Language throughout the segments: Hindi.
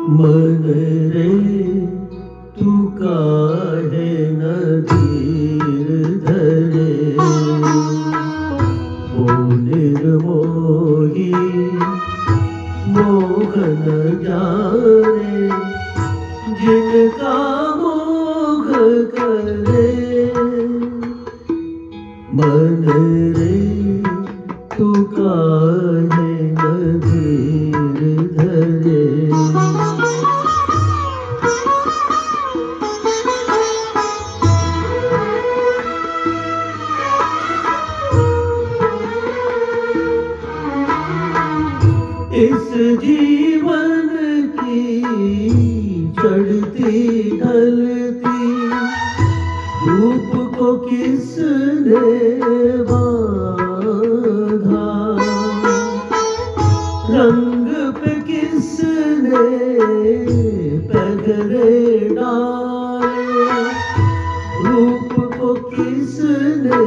मन रे तू काहे न धीर धरे, ओ निर्मोही मोह न जाने, जिनका मोह करे। मन रे तू काहे न धीर धरे। इस जीवन की चढ़ती ढलती धूप को किसने बांधा, रंग पे किसने पगड़े डाले, रूप को किसने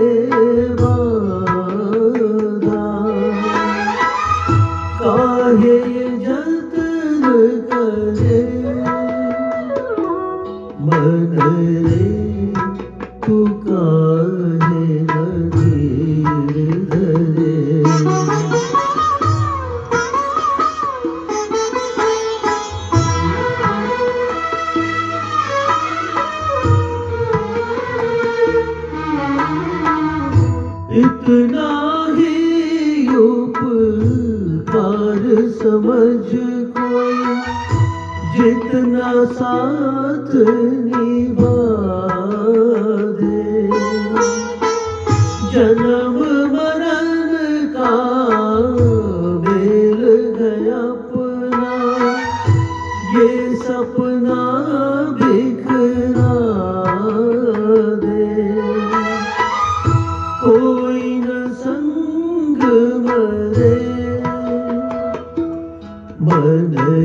बांधा। काहे ये जतन करे, मन रे तू काहे न धीर धरे। इतना ही उपकार समझ कोई, जितना साथ निभा दे। जन्म मरण का मेल गया अपना, ये सपना बिखरा दे। कोई न संग मरे, मन रे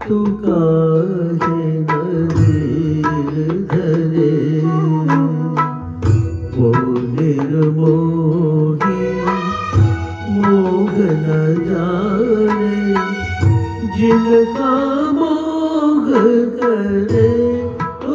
तू काहे न धीर धरे। ओ निर्मोही मोह न जाने, जिनका मोह करे। ओ